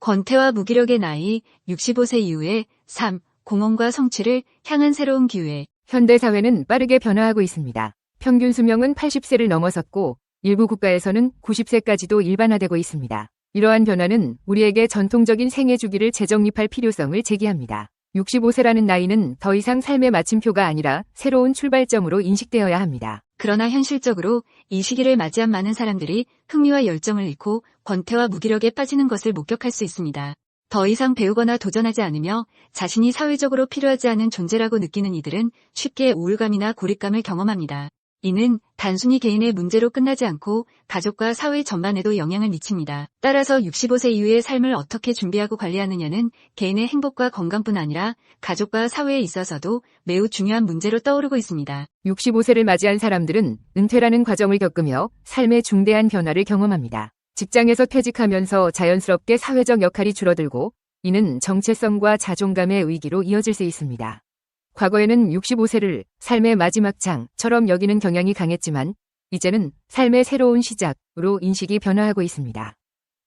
권태와 무기력의 나이, 65세 이후의 삶, 공헌과 성취를 향한 새로운 기회. 현대사회는 빠르게 변화하고 있습니다. 평균 수명은 80세를 넘어섰고 일부 국가에서는 90세까지도 일반화되고 있습니다. 이러한 변화는 우리에게 전통적인 생애 주기를 재정립할 필요성을 제기합니다. 65세라는 나이는 더 이상 삶의 마침표가 아니라 새로운 출발점으로 인식되어야 합니다. 그러나 현실적으로 이 시기를 맞이한 많은 사람들이 흥미와 열정을 잃고 권태와 무기력에 빠지는 것을 목격할 수 있습니다. 더 이상 배우거나 도전하지 않으며 자신이 사회적으로 필요하지 않은 존재라고 느끼는 이들은 쉽게 우울감이나 고립감을 경험합니다. 이는 단순히 개인의 문제로 끝나지 않고 가족과 사회 전반에도 영향을 미칩니다. 따라서 65세 이후의 삶을 어떻게 준비하고 관리하느냐는 개인의 행복과 건강뿐 아니라 가족과 사회에 있어서도 매우 중요한 문제로 떠오르고 있습니다. 65세를 맞이한 사람들은 은퇴라는 과정을 겪으며 삶의 중대한 변화를 경험합니다. 직장에서 퇴직하면서 자연스럽게 사회적 역할이 줄어들고 이는 정체성과 자존감의 위기로 이어질 수 있습니다. 과거에는 65세를 삶의 마지막 장처럼 여기는 경향이 강했지만 이제는 삶의 새로운 시작으로 인식이 변화하고 있습니다.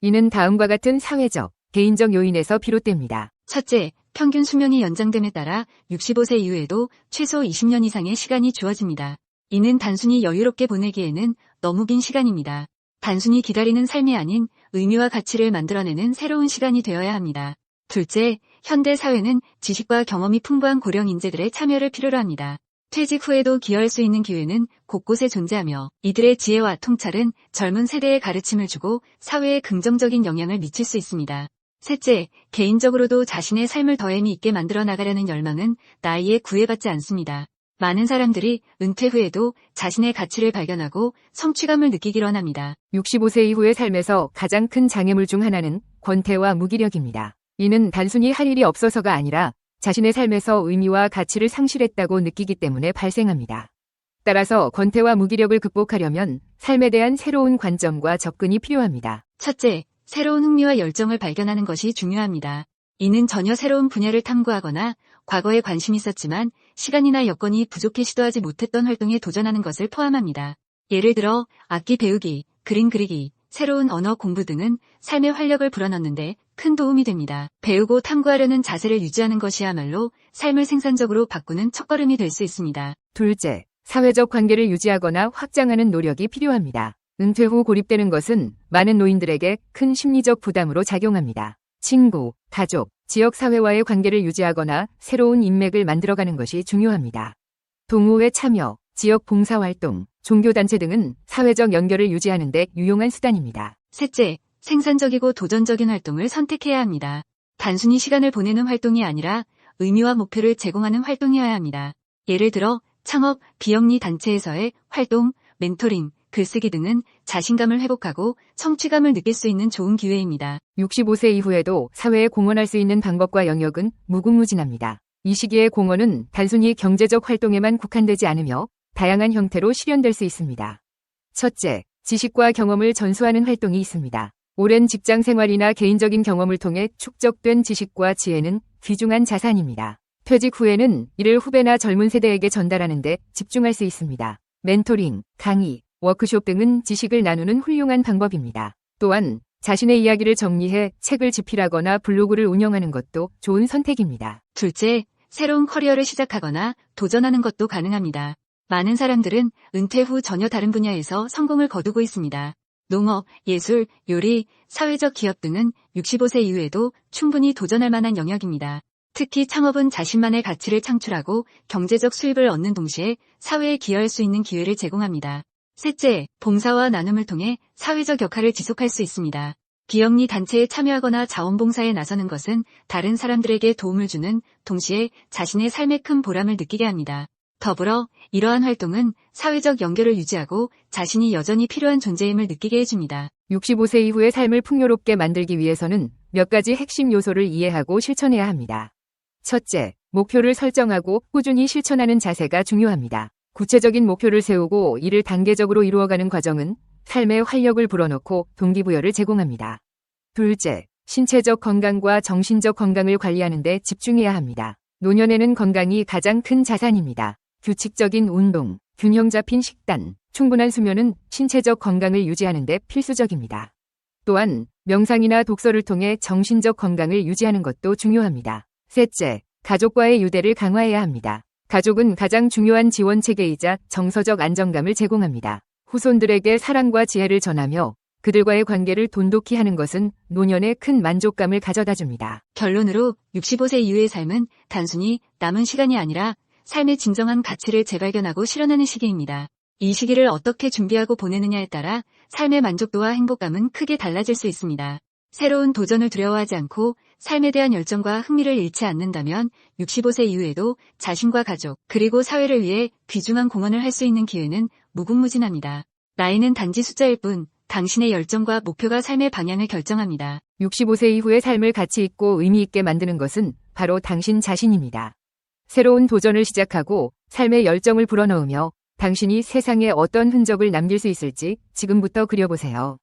이는 다음과 같은 사회적, 개인적 요인에서 비롯됩니다. 첫째, 평균 수명이 연장됨에 따라 65세 이후에도 최소 20년 이상의 시간이 주어집니다. 이는 단순히 여유롭게 보내기에는 너무 긴 시간입니다. 단순히 기다리는 삶이 아닌 의미와 가치를 만들어내는 새로운 시간이 되어야 합니다. 둘째, 현대 사회는 지식과 경험이 풍부한 고령 인재들의 참여를 필요로 합니다. 퇴직 후에도 기여할 수 있는 기회는 곳곳에 존재하며 이들의 지혜와 통찰은 젊은 세대에 가르침을 주고 사회에 긍정적인 영향을 미칠 수 있습니다. 셋째, 개인적으로도 자신의 삶을 더 의미 있게 만들어 나가려는 열망은 나이에 구애받지 않습니다. 많은 사람들이 은퇴 후에도 자신의 가치를 발견하고 성취감을 느끼길 원합니다. 65세 이후의 삶에서 가장 큰 장애물 중 하나는 권태와 무기력입니다. 이는 단순히 할 일이 없어서가 아니라 자신의 삶에서 의미와 가치를 상실했다고 느끼기 때문에 발생합니다. 따라서 권태와 무기력을 극복하려면 삶에 대한 새로운 관점과 접근이 필요합니다. 첫째, 새로운 흥미와 열정을 발견하는 것이 중요합니다. 이는 전혀 새로운 분야를 탐구하거나 과거에 관심이 있었지만 시간이나 여건이 부족해 시도하지 못했던 활동에 도전하는 것을 포함합니다. 예를 들어 악기 배우기, 그림 그리기, 새로운 언어 공부 등은 삶의 활력을 불어넣는데 큰 도움이 됩니다. 배우고 탐구하려는 자세를 유지하는 것이야말로 삶을 생산적으로 바꾸는 첫걸음이 될 수 있습니다. 둘째, 사회적 관계를 유지하거나 확장하는 노력이 필요합니다. 은퇴 후 고립되는 것은 많은 노인들에게 큰 심리적 부담으로 작용합니다. 친구, 가족, 지역사회와의 관계를 유지하거나 새로운 인맥을 만들어가는 것이 중요합니다. 동호회 참여, 지역 봉사활동, 종교단체 등은 사회적 연결을 유지하는 데 유용한 수단입니다. 셋째, 생산적이고 도전적인 활동을 선택해야 합니다. 단순히 시간을 보내는 활동이 아니라 의미와 목표를 제공하는 활동이어야 합니다. 예를 들어 창업, 비영리 단체에서의 활동, 멘토링, 글쓰기 등은 자신감을 회복하고 성취감을 느낄 수 있는 좋은 기회입니다. 65세 이후에도 사회에 공헌할 수 있는 방법과 영역은 무궁무진합니다. 이 시기의 공헌은 단순히 경제적 활동에만 국한되지 않으며 다양한 형태로 실현될 수 있습니다. 첫째, 지식과 경험을 전수하는 활동이 있습니다. 오랜 직장 생활이나 개인적인 경험을 통해 축적된 지식과 지혜는 귀중한 자산입니다. 퇴직 후에는 이를 후배나 젊은 세대에게 전달하는 데 집중할 수 있습니다. 멘토링, 강의, 워크숍 등은 지식을 나누는 훌륭한 방법입니다. 또한 자신의 이야기를 정리해 책을 집필하거나 블로그를 운영하는 것도 좋은 선택입니다. 둘째, 새로운 커리어를 시작하거나 도전하는 것도 가능합니다. 많은 사람들은 은퇴 후 전혀 다른 분야에서 성공을 거두고 있습니다. 농업, 예술, 요리, 사회적 기업 등은 65세 이후에도 충분히 도전할 만한 영역입니다. 특히 창업은 자신만의 가치를 창출하고 경제적 수입을 얻는 동시에 사회에 기여할 수 있는 기회를 제공합니다. 셋째, 봉사와 나눔을 통해 사회적 역할을 지속할 수 있습니다. 비영리 단체에 참여하거나 자원봉사에 나서는 것은 다른 사람들에게 도움을 주는 동시에 자신의 삶에 큰 보람을 느끼게 합니다. 더불어 이러한 활동은 사회적 연결을 유지하고 자신이 여전히 필요한 존재임을 느끼게 해줍니다. 65세 이후의 삶을 풍요롭게 만들기 위해서는 몇 가지 핵심 요소를 이해하고 실천해야 합니다. 첫째, 목표를 설정하고 꾸준히 실천하는 자세가 중요합니다. 구체적인 목표를 세우고 이를 단계적으로 이루어가는 과정은 삶에 활력을 불어넣고 동기부여를 제공합니다. 둘째, 신체적 건강과 정신적 건강을 관리하는 데 집중해야 합니다. 노년에는 건강이 가장 큰 자산입니다. 규칙적인 운동, 균형 잡힌 식단, 충분한 수면은 신체적 건강을 유지하는 데 필수적입니다. 또한 명상이나 독서를 통해 정신적 건강을 유지하는 것도 중요합니다. 셋째, 가족과의 유대를 강화해야 합니다. 가족은 가장 중요한 지원 체계이자 정서적 안정감을 제공합니다. 후손들에게 사랑과 지혜를 전하며 그들과의 관계를 돈독히 하는 것은 노년에 큰 만족감을 가져다 줍니다. 결론으로 65세 이후의 삶은 단순히 남은 시간이 아니라 삶의 진정한 가치를 재발견하고 실현하는 시기입니다. 이 시기를 어떻게 준비하고 보내느냐에 따라 삶의 만족도와 행복감은 크게 달라질 수 있습니다. 새로운 도전을 두려워하지 않고 삶에 대한 열정과 흥미를 잃지 않는다면 65세 이후에도 자신과 가족, 그리고 사회를 위해 귀중한 공헌을 할 수 있는 기회는 무궁무진합니다. 나이는 단지 숫자일 뿐 당신의 열정과 목표가 삶의 방향을 결정합니다. 65세 이후의 삶을 가치 있고 의미 있게 만드는 것은 바로 당신 자신입니다. 새로운 도전을 시작하고 삶의 열정을 불어넣으며 당신이 세상에 어떤 흔적을 남길 수 있을지 지금부터 그려보세요.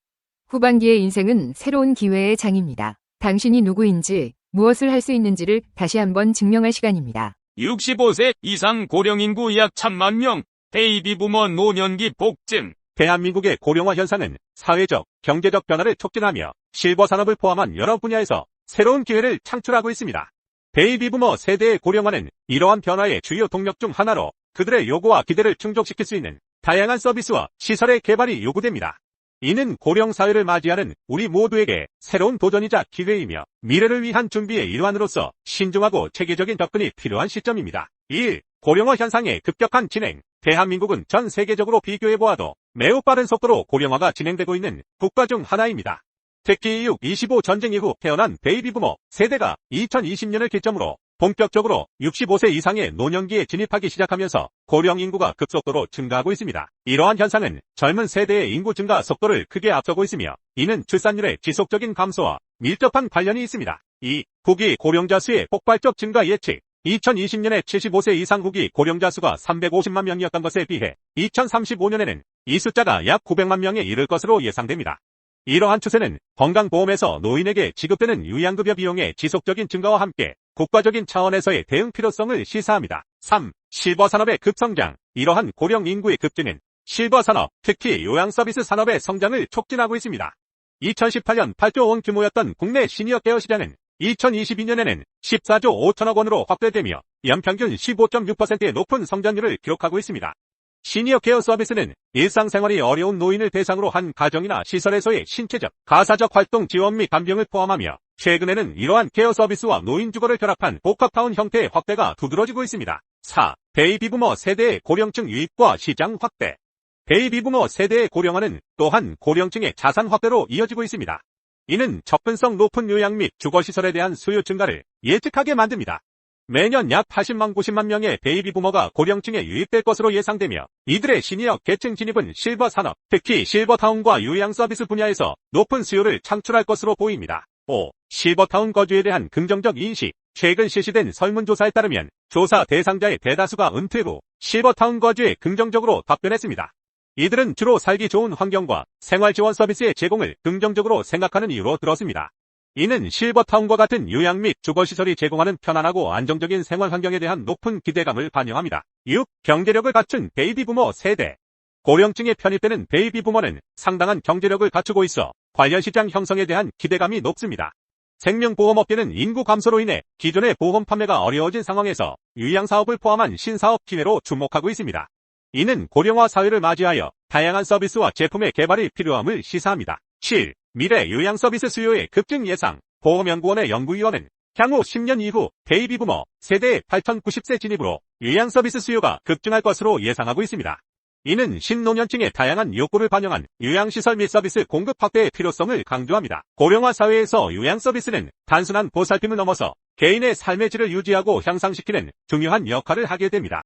후반기의 인생은 새로운 기회의 장입니다. 당신이 누구인지, 무엇을 할 수 있는지를 다시 한번 증명할 시간입니다. 65세 이상 고령 인구 약 1000만 명, 베이비 부머 노년기 복증. 대한민국의 고령화 현상은 사회적, 경제적 변화를 촉진하며 실버 산업을 포함한 여러 분야에서 새로운 기회를 창출하고 있습니다. 베이비 부머 세대의 고령화는 이러한 변화의 주요 동력 중 하나로 그들의 요구와 기대를 충족시킬 수 있는 다양한 서비스와 시설의 개발이 요구됩니다. 이는 고령 사회를 맞이하는 우리 모두에게 새로운 도전이자 기회이며 미래를 위한 준비의 일환으로서 신중하고 체계적인 접근이 필요한 시점입니다. 1. 고령화 현상의 급격한 진행. 대한민국은 전 세계적으로 비교해보아도 매우 빠른 속도로 고령화가 진행되고 있는 국가 중 하나입니다. 특히 6.25 전쟁 이후 태어난 베이비 부머 세대가 2020년을 기점으로 본격적으로 65세 이상의 노년기에 진입하기 시작하면서 고령 인구가 급속도로 증가하고 있습니다. 이러한 현상은 젊은 세대의 인구 증가 속도를 크게 앞서고 있으며 이는 출산율의 지속적인 감소와 밀접한 관련이 있습니다. 2. 국위 고령자 수의 폭발적 증가 예측. 2020년에 75세 이상 국위 고령자 수가 350만 명이었던 것에 비해 2035년에는 이 숫자가 약 900만 명에 이를 것으로 예상됩니다. 이러한 추세는 건강보험에서 노인에게 지급되는 요양급여 비용의 지속적인 증가와 함께 국가적인 차원에서의 대응 필요성을 시사합니다. 3. 실버 산업의 급성장. 이러한 고령 인구의 급증은 실버 산업, 특히 요양 서비스 산업의 성장을 촉진하고 있습니다. 2018년 8조 원 규모였던 국내 시니어 케어 시장은 2022년에는 14조 5천억 원으로 확대되며 연평균 15.6%의 높은 성장률을 기록하고 있습니다. 시니어 케어 서비스는 일상생활이 어려운 노인을 대상으로 한 가정이나 시설에서의 신체적, 가사적 활동 지원 및 간병을 포함하며 최근에는 이러한 케어 서비스와 노인 주거를 결합한 복합타운 형태의 확대가 두드러지고 있습니다. 4. 베이비 부머 세대의 고령층 유입과 시장 확대. 베이비 부머 세대의 고령화는 또한 고령층의 자산 확대로 이어지고 있습니다. 이는 접근성 높은 요양 및 주거시설에 대한 수요 증가를 예측하게 만듭니다. 매년 약 80만 90만 명의 베이비 부머가 고령층에 유입될 것으로 예상되며 이들의 시니어 계층 진입은 실버 산업, 특히 실버타운과 요양 서비스 분야에서 높은 수요를 창출할 것으로 보입니다. 5. 실버타운 거주에 대한 긍정적 인식. 최근 실시된 설문조사에 따르면 조사 대상자의 대다수가 은퇴 후 실버타운 거주에 긍정적으로 답변했습니다. 이들은 주로 살기 좋은 환경과 생활 지원 서비스의 제공을 긍정적으로 생각하는 이유로 들었습니다. 이는 실버타운과 같은 요양 및 주거시설이 제공하는 편안하고 안정적인 생활 환경에 대한 높은 기대감을 반영합니다. 6. 경제력을 갖춘 베이비 부머 세대. 고령층에 편입되는 베이비 부머는 상당한 경제력을 갖추고 있어 관련 시장 형성에 대한 기대감이 높습니다. 생명보험업계는 인구 감소로 인해 기존의 보험 판매가 어려워진 상황에서 요양사업을 포함한 신사업 기회로 주목하고 있습니다. 이는 고령화 사회를 맞이하여 다양한 서비스와 제품의 개발이 필요함을 시사합니다. 7. 미래 요양 서비스 수요의 급증 예상. 보험연구원의 연구위원은 향후 10년 이후 베이비 부머 세대의 8,090세 진입으로 요양 서비스 수요가 급증할 것으로 예상하고 있습니다. 이는 신노년층의 다양한 욕구를 반영한 요양시설 및 서비스 공급 확대의 필요성을 강조합니다. 고령화 사회에서 요양 서비스는 단순한 보살핌을 넘어서 개인의 삶의 질을 유지하고 향상시키는 중요한 역할을 하게 됩니다.